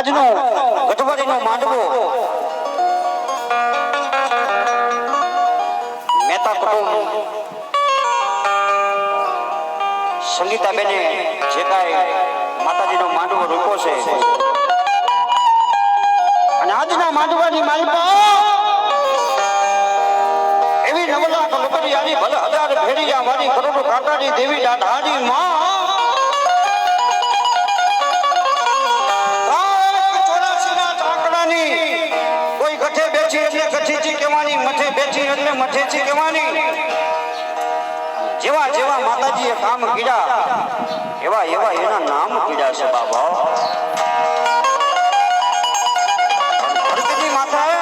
આજનો ગઢવાડીનો માંડવો મહેતા કુટુંબ સંગીતાબેને જે કાંઈ માતાજીનો માંડવો રૂપો છે અને આજના માંડવાની માલપા એવી નવલા કલકરી આની ભલે હજાર ભેડિયા વાળી કરોડો કાકાની દેવી દાઢાની માં મઠેથી કહેવાની જેવા જેવા માતાજીએ કામ કર્યા એવા એવા એના નામ કર્યા છે બાબા. ધરતીની માથાએ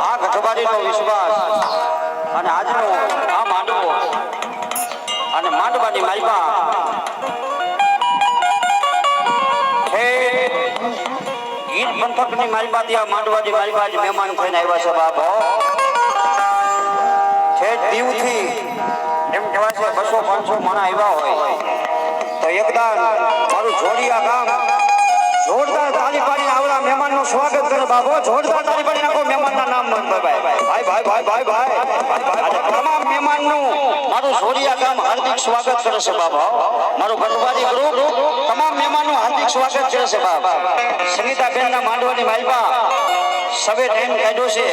આ ગઢવાડીનો વિશ્વાસ અને આજનો આ માંડવો અને માંડવાની માલપા ગીર પંથકની માલપા ત્યાં માંડવાની માલપા જ મહેમાન થઈને આવ્યા છે બાબા. દીવથી એમ કહેવાય છે 200-500 માણા આવ્યા હોય તો એકદમ મારું જોડિયા ગામ જોરદાર તાળી પાડીને આવડા મહેમાનનું સ્વાગત કરે બાબો. જોરદાર તાળી પાડીને આખો મહેમાનના નામ મંતો ભાઈ ભાઈ ભાઈ ભાઈ ભાઈ ભાઈ તમામ મહેમાનનું મારું જોડિયા ગામ હાર્દિક સ્વાગત કરે છે બાબા. મારું ગઢવાડી ગ્રુપ તમામ મહેમાનનું હાર્દિક સ્વાગત કરે છે બાબા. સંગીતાબેનના માંડવાની માલપા સવે ટાઈમ કાઢ્યો છે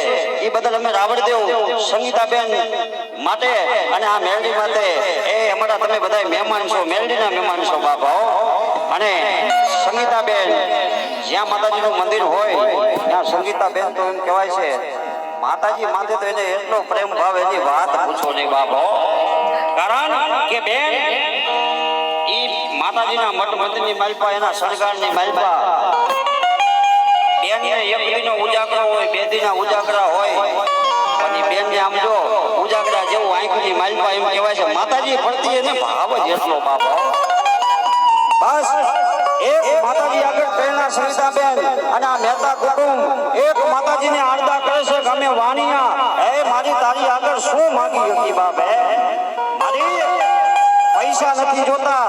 એ બદલ અમે રાવળદેવ સંગીતાબેન માટે અને આ મેલડી માટે એ અમારા તમે બધા મહેમાન છો, મેલડીના મહેમાન છો બાપા. અને સંગીતાબેન જ્યાં માતાજીનું મંદિર હોય ત્યાં સંગીતાબેન તો એમ કહેવાય છે માતાજી માથે તો એને એટલો પ્રેમ ભાવ એની વાત પૂછો નહીં બાપા. કારણ કે બેન ઈ માતાજીના મઠ મંદિરની માલપા એના શણગારની માલપા બેન એક દીનો ઉજાગરો હોય, 2 દીના ઉજાગરા હોય અને બેન ને આમ જો ઉજાગરા જેવું આંખની માલપા એમ કહેવાય છે માતાજી ફરતી એને ભાવ જ એટલો બાપો. બસ એક માતાજી આગળ પ્રેરણા સંગીતાબેન અને આ મહેતા કુટુંબ એક માતાજીને આરડા કરે છે કે અમે વાણિયા હે મારી તારી આગળ શું માંગી હતી બાપ. હે મારી પૈસા નથી જોતા,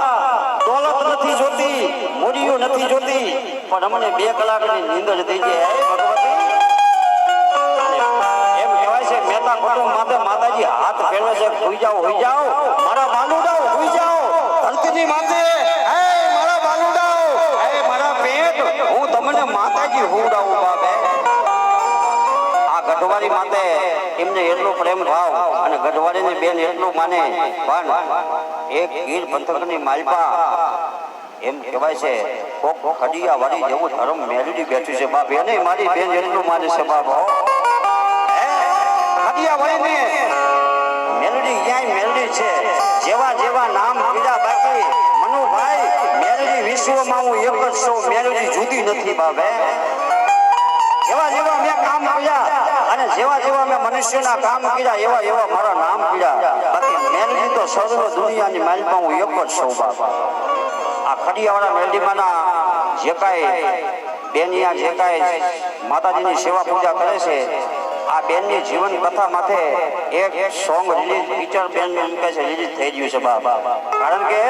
દોલત નથી જોતી, મૂડીઓ નથી જોતી, પણ અમને 2 કલાકની નીંદર થઈ જાય હે ભગવતી. એમ કહેવાય છે મહેતા કુટુંબ માથે માતાજી હાથ ફેરવે છે હોઈ જાઓ મારા બાલુડાઓ હોઈ જાઓ ધરતીની માથે હે મારા બાલુડાઓ હે મારા પેટ હું તમને માતાજી હોવડાવું બાપે. આ ગઢવાડી માથે એમને એટલો પ્રેમ ભાવ અને ગઢવાડીની બેન એટલું માને પણ એક ગીર પંથકની માલપા એમ કહેવાય છે કોક ખડિયા વાળી જેવું ધર્મ મેલડી બેઠી છે બાપ. એને મારી બેન એટલું માને છે બાપ. ખડિયા વાળીને મેલડી ક્યાંય મેલડી છે જેવા જેવા નામ પીડા બાકી મનુભાઈ મેલડી વિશ્વમાં હું એક જ છું, મેલડી જુદી નથી બાપ. જેવા જેવા મેં કામ કર્યા અને જેવા જેવા મેં મનુષ્યના કામ કર્યા એવા એવા મારા નામ પીડા બાકી મેલડી તો સર્વ દુનિયાની માલપા હું એક જ છું બાપ. આ ખડિયાવાળા મેલડીમાંના જે કાંઈ બેનિયા જે કાંઈ માતાજીની સેવા પૂજા કરે છે આ બેનની જીવન કથા માથે એક સોંગ રિલીઝ પિક્ચર બેન કહે છે રિલીઝ થઈ ગયું છે બાપ. કારણ કે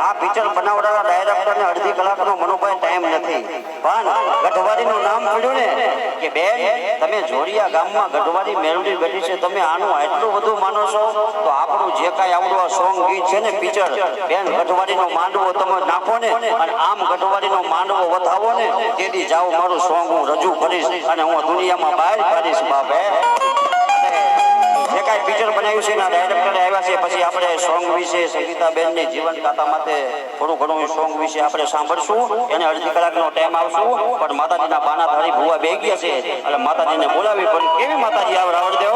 આ પિક્ચર બનાવવાના ડાયરેક્ટરને 1/2 કલાકનો મનોભાઈ ટાઈમ નથી પણ ગઢવાડીનું નામ પડ્યું ને કે બેન તમે જોડિયા ગામમાં ગઢવાડી મેલડી બેઠી છે તમે આનું એટલું બધું માનો છો તો આપણું જે કાંઈ આવડું આ સોંગ ગીત છે ને પિક્ચર બેન ગઢવાડીનો માંડવો તમે નાખો ને અને આમ ગઢવાડીનો માંડવો વધાવો ને તેથી જાઓ મારું સોંગ હું રજૂ કરીશ અને હું દુનિયામાં બહાર કાઢીશ બાપ. જે કાંઈ પિક્ચર બનાવ્યું છે એના ડાયરેક્ટરે આવ્યા છે પછી આપણે સોંગ વિશે સંગીતાબેનની જીવન ગાથા માટે થોડું ઘણું સોંગ વિશે આપણે સાંભળશું. એને 1/2 કલાકનો ટાઈમ આવશું પણ માતાજીના બાના ધારી ભૂવા બે ગયા છે એટલે માતાજીને બોલાવી પણ કેવી માતાજી આવે રાવળદેવ.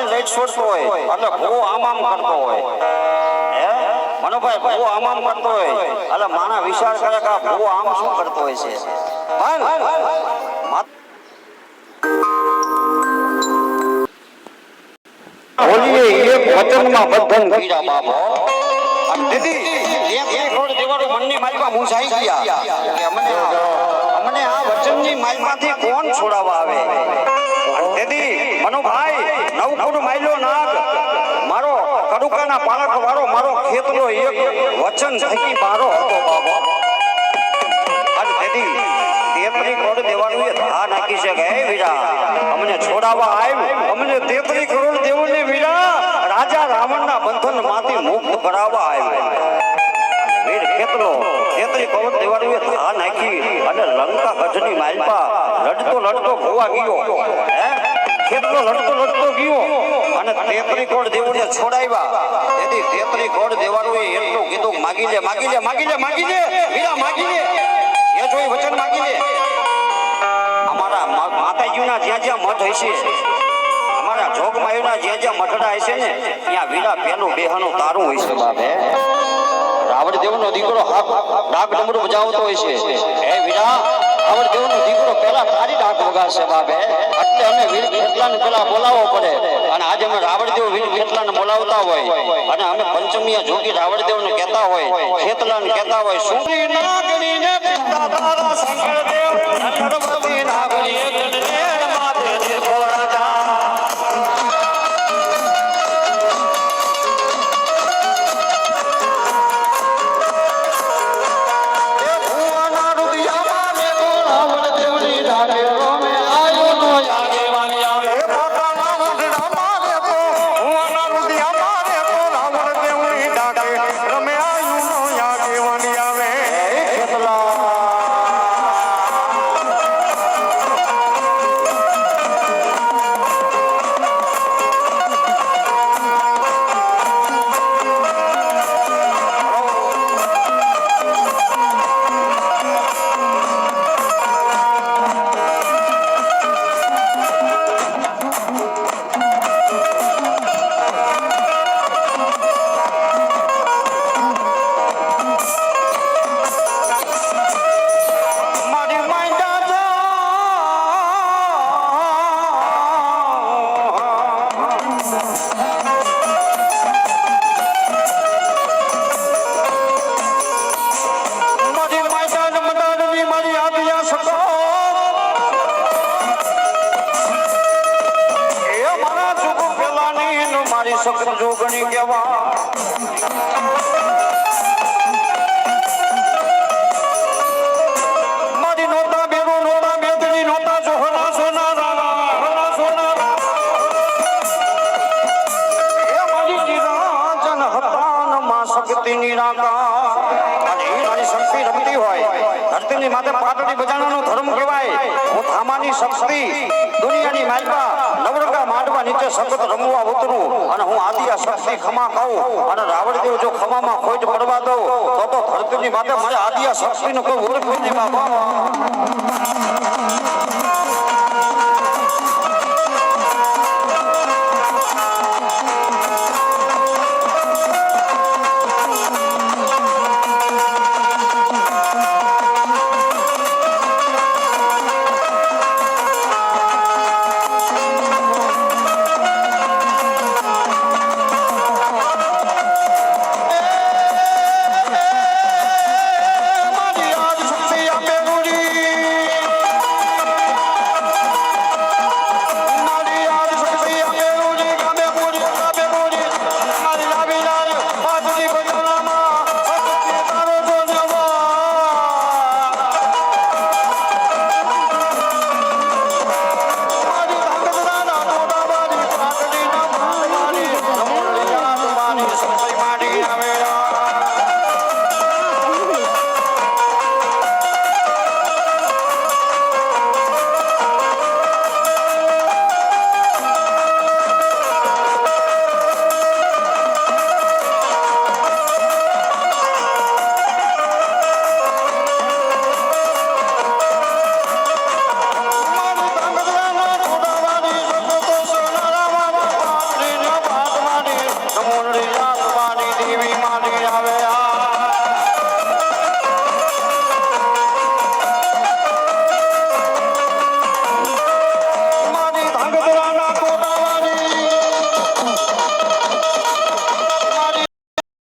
લઈટ છોડતો હોય એટલે ભૂવો આમ આમ કરતો હોય હે મનોભાઈ ભૂવો આમ આમ કરતો હોય એટલે માના વિચાર કરે કે આ ભૂવો આમ શું કરતો હોય છે બોલીએ એક વચનમાં બંધન પીડા બાપો અને દીદી એક રોડ દેવાળો મનની માલમાં મૂંઝાઈ ગયા કે અમને આ વચનની માલમાંથી કોણ છોડાવવા આવે અને દીદી મનોભાઈ નવકુડ માયલો નાગ મારો કડુકાના પાલક વાળો મારો ખેતલો એક વચન થકી મારો હતો બાબો અને દીદી તેતરી કરોડ દેવાનું એ ધા નાખી છે કે હે વીરા અમને છોડાવવા આવ અમને 33 કરોડ દેવને વીરા રાજા રાવણના બંધનમાંથી મુક્ત કરાવવા આવ્યો વીર ખેતલો 33 કરોડ દેવાનું એ ધા નાખી અને લંકા ગઢની માલપા લડતો ભોવા ગયો હે ખેતલો લડતો ગયો અને 33 કરોડ દેવને છોડાવ્યા તેથી 33 કરોડ દેવાનું એ એટલું કીધું માગી લે વીરા માગી લે એ જોઈ વચન માગી લે અમારા માતાજીના જ્યાં મઠ હશે અમારા જોગમાયુના જ્યાં મઠડા હશે ને ત્યાં વીરા પેલું બેહાનું તારું હોય છે બાપે રાવણ દેવનો દીકરો ડાક ડમરૂ બજાવતો હોય છે હે વીરા રાવણ દેવનો દીકરો પહેલા તારી ડાક વગાડશે બાપે એટલે અમે વીર ખેતલાને પેલા બોલાવવો પડે અને આજે અમે રાવણ દેવ વીર ખેતલાને બોલાવતા હોય અને અમે પંચમીયા જોગી રાવણ દેવને કહેતા હોય ખેતલાને કહેતા હોય સુરી નાગણીને પિતા તારા શંકર દેવ નરવતી નાગણી એકડે માથે દેવરાજા જોગણી કેવા મારી નોતા બેરો નોતા બેદની નોતા સોના સોના એ મારી નિરાજન હતાન માં શક્તિ નિરાકાર અને એ મારી શક્તિ રમતી હોય ધરતીની માથે પાટડી બજાણાનો ધર્મ કહેવાય હું થામાની શક્તિ દુનિયાની માલપા નવરકા માંડવા નીચે સખત રમવા ઉતરું અને હું આદિયા શક્તિ ખમા કહું અને રાવણદેવ જો ખમામાં ખોટ પડવા દઉં તો ધરતીની માથે મારે આદિયા શક્તિનો કોઈ ઓળખ નહીં બાબા